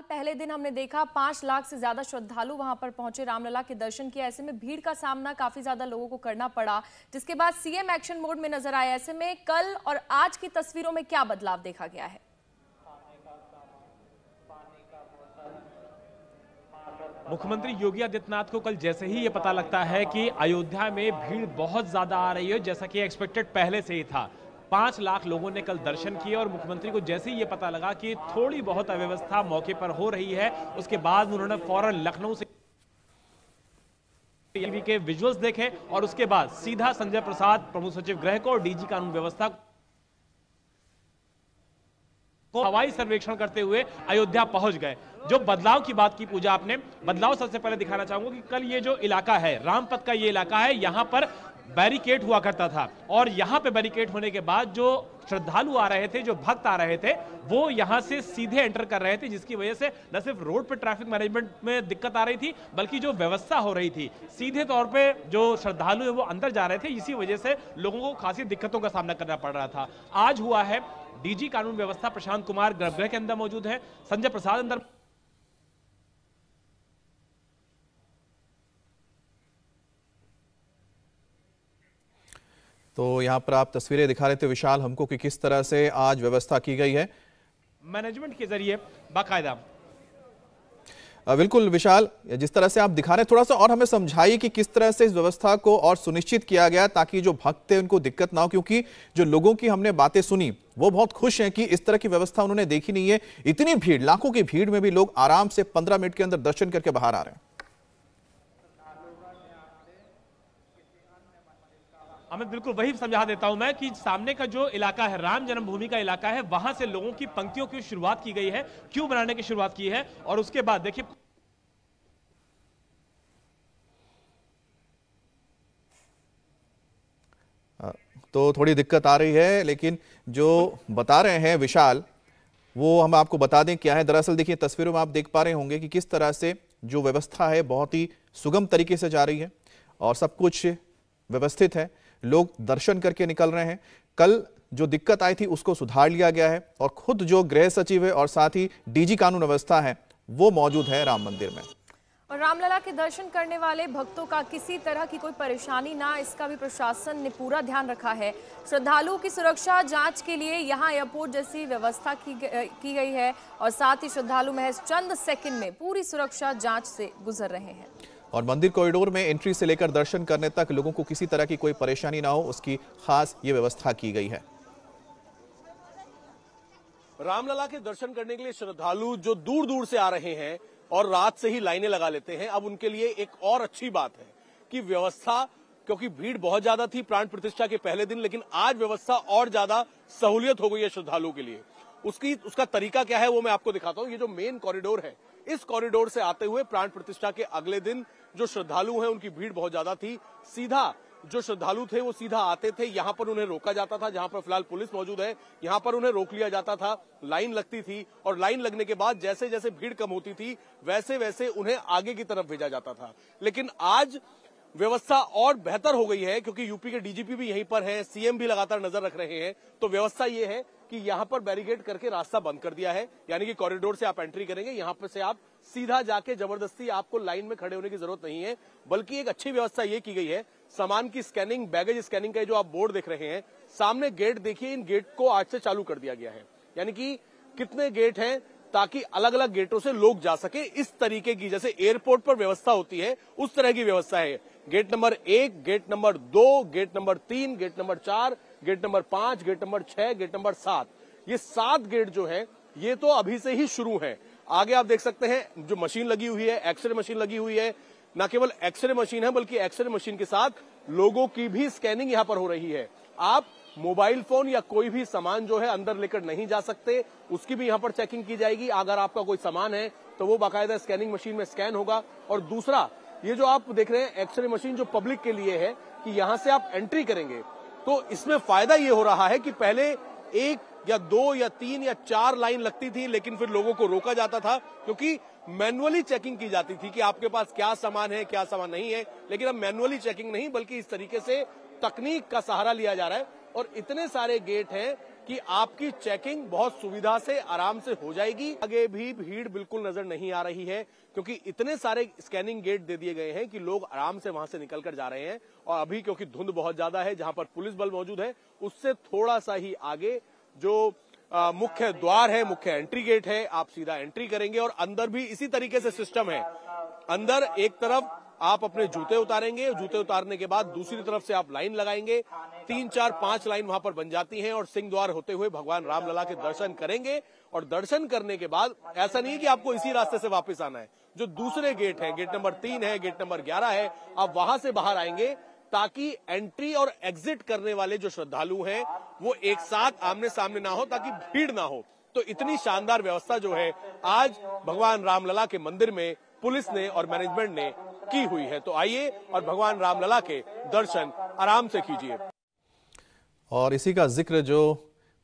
फिलहाल पहले दिन हमने देखा 5 लाख से ज्यादा श्रद्धालु वहां पर पहुंचे, रामलला के दर्शन किए। ऐसे में भीड़ का सामना काफी ज्यादा लोगों को करना पड़ा, जिसके बाद सीएम एक्शन मोड में नजर आए। ऐसे में कल और आज की तस्वीरों में क्या बदलाव देखा गया है? मुख्यमंत्री योगी आदित्यनाथ को कल जैसे ही ये पता लगता है कि अयोध्या में भीड़ बहुत ज्यादा आ रही है, जैसा कि एक्सपेक्टेड पहले से ही था, 5 लाख लोगों ने कल दर्शन किए और मुख्यमंत्री को जैसे ही ये पता लगा कि थोड़ी बहुत अव्यवस्था मौके पर हो रही है, उसके बाद उन्होंने फौरन लखनऊ से टीवी के विजुअल्स देखे और उसके बाद सीधा संजय प्रसाद, प्रमुख सचिव गृह को और डीजी कानून व्यवस्था को हवाई सर्वेक्षण करते हुए अयोध्या पहुंच गए। जो बदलाव की बात की पूजा आपने, बदलाव सबसे पहले दिखाना चाहूंगा कि कल ये जो इलाका है, रामपथ का ये इलाका है, यहां पर बैरिकेड हुआ करता था और यहां पे बैरिकेड होने के बाद जो श्रद्धालु आ रहे थे, जो भक्त आ रहे थे, वो यहां से सीधे एंटर कर रहे थे, जिसकी वजह से न सिर्फ रोड पे ट्रैफिक मैनेजमेंट में दिक्कत आ रही थी, बल्कि जो व्यवस्था हो रही थी, सीधे तौर पे जो श्रद्धालु है वो अंदर जा रहे थे, इसी वजह से लोगों को खासी दिक्कतों का सामना करना पड़ रहा था। आज हुआ है, डीजी कानून व्यवस्था प्रशांत कुमार गर्भगृह के अंदर मौजूद है, संजय प्रसाद अंदर तो यहां पर आप तस्वीरें दिखा रहे थे विशाल हमको कि किस तरह से आज व्यवस्था की गई है मैनेजमेंट के जरिए बाकायदा। बिल्कुल विशाल, जिस तरह से आप दिखा रहे हैं, थोड़ा सा और हमें समझाइए कि किस तरह से इस व्यवस्था को और सुनिश्चित किया गया ताकि जो भक्त थे उनको दिक्कत ना हो, क्योंकि जो लोगों की हमने बातें सुनी वो बहुत खुश हैं कि इस तरह की व्यवस्था उन्होंने देखी नहीं है। इतनी भीड़, लाखों की भीड़ में भी लोग आराम से 15 मिनट के अंदर दर्शन करके बाहर आ रहे हैं। हमें बिल्कुल वही समझा देता हूं मैं कि सामने का जो इलाका है, राम जन्मभूमि का इलाका है, वहां से लोगों की पंक्तियों की शुरुआत की गई है, क्यों बनाने की शुरुआत की है और उसके बाद देखिए तो थोड़ी दिक्कत आ रही है, लेकिन जो बता रहे हैं विशाल वो हम आपको बता दें क्या है। दरअसल देखिए तस्वीरों में आप देख पा रहे होंगे कि किस तरह से जो व्यवस्था है बहुत ही सुगम तरीके से जा रही है और सब कुछ व्यवस्थित है, लोग दर्शन करके निकल रहे हैं। कल जो दिक्कत आई थी उसको सुधार लिया गया है और खुद जो गृह सचिव है और साथ ही डीजी कानून व्यवस्था है वो मौजूद है राम मंदिर में। और रामलला के दर्शन करने वाले भक्तों का किसी तरह की कोई परेशानी ना, इसका भी प्रशासन ने पूरा ध्यान रखा है। श्रद्धालुओं की सुरक्षा जांच के लिए यहां एयरपोर्ट जैसी व्यवस्था की गई है और साथ ही श्रद्धालु महज चंद सेकंड में पूरी सुरक्षा जांच से गुजर रहे हैं और मंदिर कॉरिडोर में एंट्री से लेकर दर्शन करने तक लोगों को किसी तरह की कोई परेशानी ना हो, उसकी खास ये व्यवस्था की गई है। रामलला के दर्शन करने के लिए श्रद्धालु जो दूर दूर से आ रहे हैं और रात से ही लाइनें लगा लेते हैं, अब उनके लिए एक और अच्छी बात है कि व्यवस्था, क्योंकि भीड़ बहुत ज्यादा थी प्राण प्रतिष्ठा के पहले दिन, लेकिन आज व्यवस्था और ज्यादा सहूलियत हो गई है श्रद्धालुओं के लिए। उसका तरीका क्या है वो मैं आपको दिखाता हूं। ये जो मेन कॉरिडोर है, इस कॉरिडोर से आते हुए प्राण प्रतिष्ठा के अगले दिन जो श्रद्धालु हैं उनकी भीड़ बहुत ज्यादा थी, सीधा जो श्रद्धालु थे वो सीधा आते थे, यहां पर उन्हें रोका जाता था, जहां पर फिलहाल पुलिस मौजूद है यहां पर उन्हें रोक लिया जाता था, लाइन लगती थी और लाइन लगने के बाद जैसे जैसे भीड़ कम होती थी वैसे वैसे उन्हें आगे की तरफ भेजा जाता था। लेकिन आज व्यवस्था और बेहतर हो गई है क्योंकि यूपी के डीजीपी भी यहीं पर हैं, सीएम भी लगातार नजर रख रहे हैं। तो व्यवस्था ये है कि यहां पर बैरिकेड करके रास्ता बंद कर दिया है, यानी कि कॉरिडोर से आप एंट्री करेंगे, यहां पर से आप सीधा जाके जबरदस्ती आपको लाइन में खड़े होने की जरूरत नहीं है। बल्कि एक अच्छी व्यवस्था ये की गई है, सामान की स्कैनिंग, बैगेज स्कैनिंग का जो आप बोर्ड देख रहे हैं सामने, गेट देखिए, इन गेट को आज से चालू कर दिया गया है। यानी कि कितने गेट हैं ताकि अलग अलग गेटों से लोग जा सके, इस तरीके की जैसे एयरपोर्ट पर व्यवस्था होती है उस तरह की व्यवस्था है। Gate number 1, gate number 2, gate number 3, gate number 4, gate number 5, gate number 6, gate number 7, ये 7 गेट जो है ये तो अभी से ही शुरू है। आगे आप देख सकते हैं जो मशीन लगी हुई है, एक्सरे मशीन लगी हुई है, न केवल एक्सरे मशीन है बल्कि एक्सरे मशीन के साथ लोगों की भी स्कैनिंग यहां पर हो रही है। आप मोबाइल फोन या कोई भी सामान जो है अंदर लेकर नहीं जा सकते, उसकी भी यहां पर चेकिंग की जाएगी। अगर आपका कोई सामान है तो वो बाकायदा स्कैनिंग मशीन में स्कैन होगा। और दूसरा, ये जो आप देख रहे हैं एक्सरे मशीन जो पब्लिक के लिए है कि यहां से आप एंट्री करेंगे तो इसमें फायदा ये हो रहा है कि पहले 1 या 2 या 3 या 4 लाइन लगती थी, लेकिन फिर लोगों को रोका जाता था क्योंकि मैनुअली चेकिंग की जाती थी कि आपके पास क्या सामान है क्या सामान नहीं है। लेकिन अब मैनुअली चेकिंग नहीं बल्कि इस तरीके से तकनीक का सहारा लिया जा रहा है और इतने सारे गेट हैं कि आपकी चेकिंग बहुत सुविधा से आराम से हो जाएगी। आगे भी भीड़ बिल्कुल नजर नहीं आ रही है क्योंकि इतने सारे स्कैनिंग गेट दे दिए गए हैं कि लोग आराम से वहां से निकल कर जा रहे हैं। और अभी क्योंकि धुंध बहुत ज्यादा है, जहां पर पुलिस बल मौजूद है, उससे थोड़ा सा ही आगे जो मुख्य द्वार है, मुख्य एंट्री गेट है, आप सीधा एंट्री करेंगे और अंदर भी इसी तरीके से सिस्टम है। अंदर एक तरफ आप अपने जूते उतारेंगे, जूते उतारने के बाद दूसरी तरफ से आप लाइन लगाएंगे। 3, 4, 5 लाइन वहां पर बन जाती हैं और सिंह द्वार होते हुए भगवान रामलला के दर्शन करेंगे। और दर्शन करने के बाद ऐसा नहीं है कि आपको इसी रास्ते से वापस आना है, जो दूसरे गेट है, गेट नंबर 3 है, गेट नंबर 11 है, आप वहां से बाहर आएंगे ताकि एंट्री और एग्जिट करने वाले जो श्रद्धालु हैं वो एक साथ आमने सामने ना हो, ताकि भीड़ ना हो। तो इतनी शानदार व्यवस्था जो है आज भगवान रामलला के मंदिर में पुलिस ने और मैनेजमेंट ने की हुई है। तो आइए और भगवान रामलला के दर्शन आराम से कीजिए। और इसी का जिक्र जो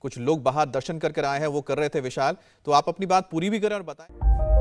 कुछ लोग बाहर दर्शन करके आए हैं वो कर रहे थे विशाल, तो आप अपनी बात पूरी भी करें और बताएं।